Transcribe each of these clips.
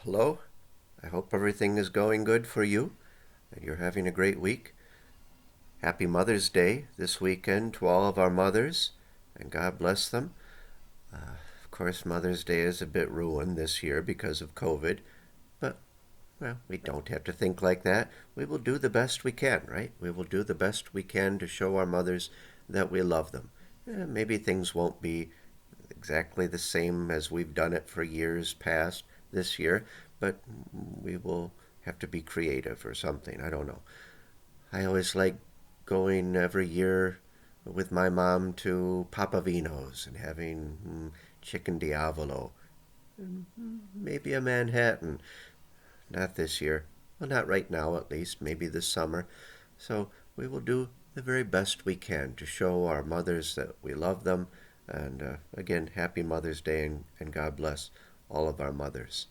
Hello. I hope everything is going good for you and you're having a great week. Happy Mother's Day this weekend to all of our mothers, and God bless them. Of course, Mother's Day is a bit ruined this year because of COVID, but well, we don't have to think like that. We will do the best we can, right? We will do the best we can to show our mothers that we love them. Maybe things won't be exactly the same as we've done it for years past this year, but we will have to be creative or something. I don't know. I always like going every year with my mom to Papavino's and having chicken diavolo, maybe a Manhattan. Not this year. Well, not right now at least, maybe this summer. So we will do the very best we can to show our mothers that we love them. And again, happy Mother's Day and God bless all of our mothers.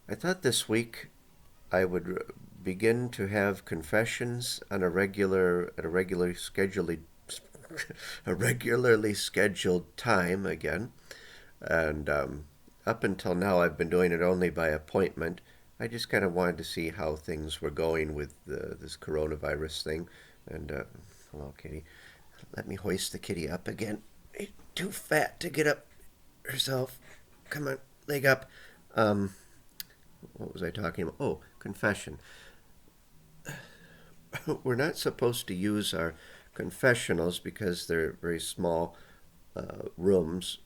I thought this week I would begin to have confessions on a regular at a regular scheduled a regularly scheduled time again. And up until now, I've been doing it only by appointment. I just kind of wanted to see how things were going with this coronavirus thing. And hello, kitty. Let me hoist the kitty up again. She's too fat to get up herself. Come on, leg up. Um, what was I talking about? Oh, confession. We're not supposed to use our confessionals because they're very small rooms,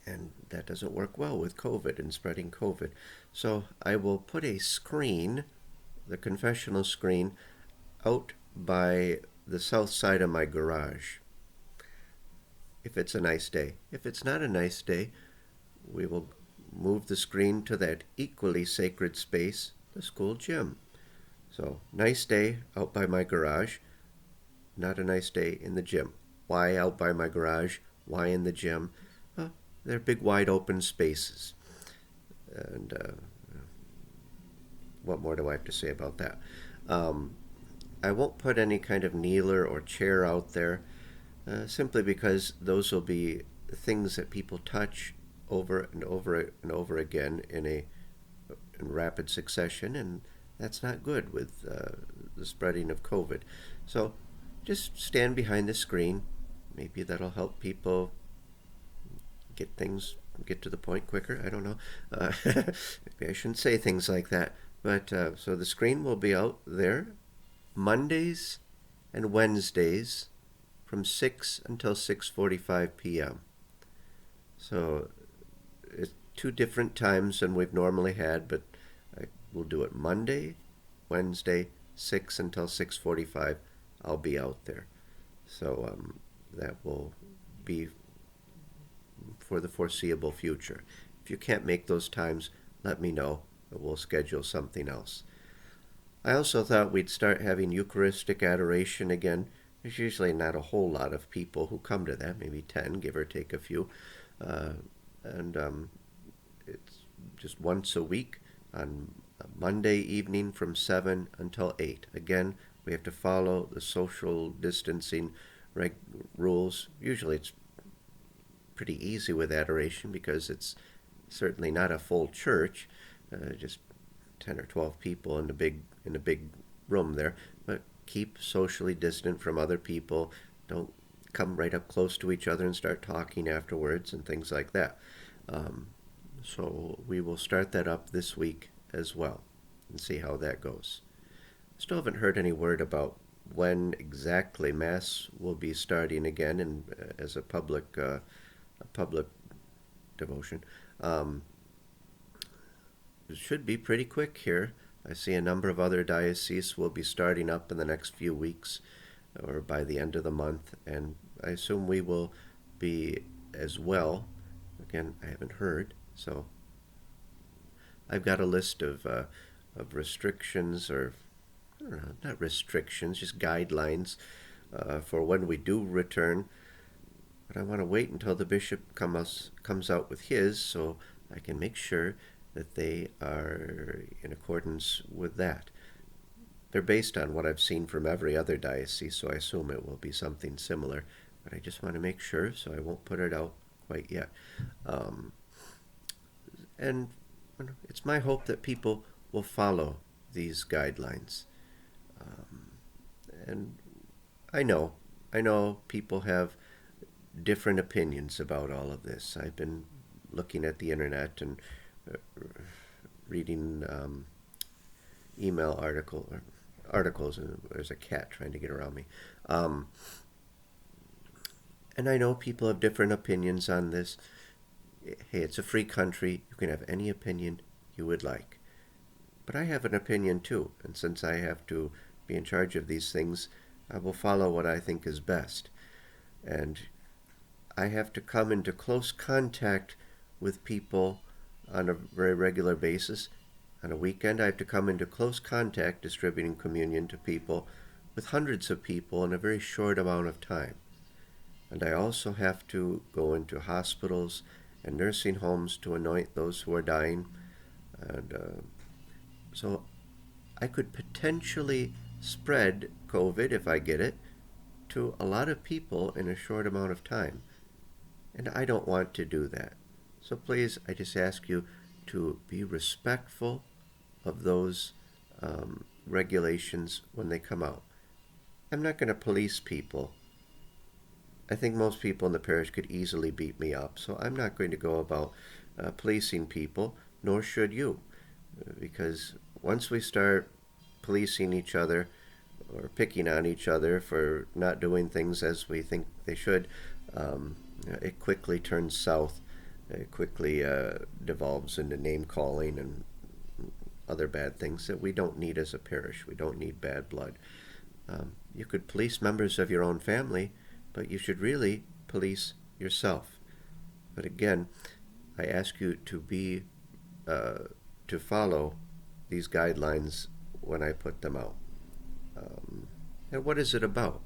and that doesn't work well with COVID and spreading COVID. So I will put a screen, the confessional screen, out by the south side of my garage if it's a nice day. If it's not a nice day, we will move the screen to that equally sacred space, the school gym. So, nice day out by my garage, not a nice day in the gym. Why out by my garage? Why in the gym? Well, they're big, wide open spaces. And what more do I have to say about that? Um, I won't put any kind of kneeler or chair out there simply because those will be things that people touch over and over and over again in rapid succession, and that's not good with the spreading of COVID. So just stand behind the screen. Maybe that'll help people get to the point quicker. I don't know. Maybe I shouldn't say things like that. But so the screen will be out there Mondays and Wednesdays from 6 until 6:45 p.m. So it's two different times than we've normally had, but we'll do it Monday, Wednesday, 6 until 6:45. I'll be out there. So that will be for the foreseeable future. If you can't make those times, let me know. We'll schedule something else. I also thought we'd start having Eucharistic adoration again. There's usually not a whole lot of people who come to that, maybe 10, give or take a few. Uh, and it's just once a week on Monday evening from 7 until 8. Again, we have to follow the social distancing rules. Usually it's pretty easy with adoration because it's certainly not a full church, just 10 or 12 people in a big room there, but keep socially distant from other people. Don't come right up close to each other and start talking afterwards and things like that. Um, so we will start that up this week as well and see how that goes. Still haven't heard any word about when exactly Mass will be starting again and as a public devotion. Um, it should be pretty quick here. I see a number of other dioceses will be starting up in the next few weeks or by the end of the month, and I assume we will be as well. Again, I haven't heard, so I've got a list of restrictions, or I don't know, not restrictions, just guidelines for when we do return. But I want to wait until the bishop comes out with his so I can make sure that they are in accordance with that. They're based on what I've seen from every other diocese, so I assume it will be something similar. But I just want to make sure, so I won't put it out quite yet. And it's my hope that people will follow these guidelines. Um, and I know, I know people have different opinions about all of this. I've been looking at the internet and uh, reading email articles, and there's a cat trying to get around me. Um, and I know people have different opinions on this. Hey, it's a free country. You can have any opinion you would like. But I have an opinion too, and since I have to be in charge of these things, I will follow what I think is best. And I have to come into close contact with people on a very regular basis. On a weekend, I have to come into close contact distributing communion to people with hundreds of people in a very short amount of time. And I also have to go into hospitals and nursing homes to anoint those who are dying. And so I could potentially spread COVID, if I get it, to a lot of people in a short amount of time. And I don't want to do that. So please, I just ask you to be respectful of those regulations when they come out. I'm not going to police people. I think most people in the parish could easily beat me up, so I'm not going to go about policing people, nor should you. Because once we start policing each other or picking on each other for not doing things as we think they should, it quickly turns south. It quickly devolves into name calling and other bad things that we don't need as a parish. We don't need bad blood. You could police members of your own family, but you should really police yourself. But again, I ask you to follow these guidelines when I put them out. And what is it about?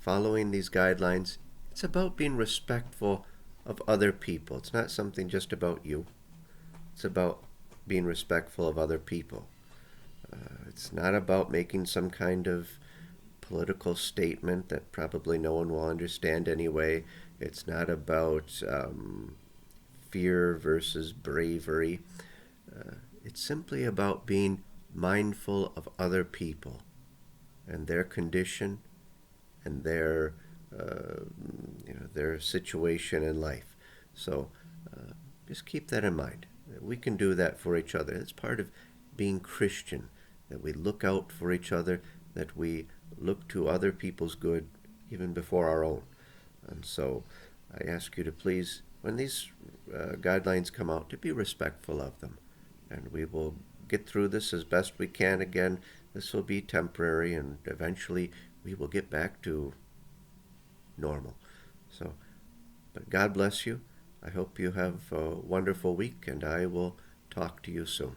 Following these guidelines, it's about being respectful of other people. It's not something just about you. It's about being respectful of other people. It's not about making some kind of political statement that probably no one will understand anyway. It's not about fear versus bravery. It's simply about being mindful of other people and their condition and their situation in life. So just keep that in mind. We can do that for each other. It's part of being Christian, that we look out for each other, that we look to other people's good even before our own. And so I ask you to please, when these guidelines come out, to be respectful of them. And we will get through this as best we can. Again, this will be temporary, and eventually we will get back to normal. So, but God bless you. I hope you have a wonderful week, and I will talk to you soon.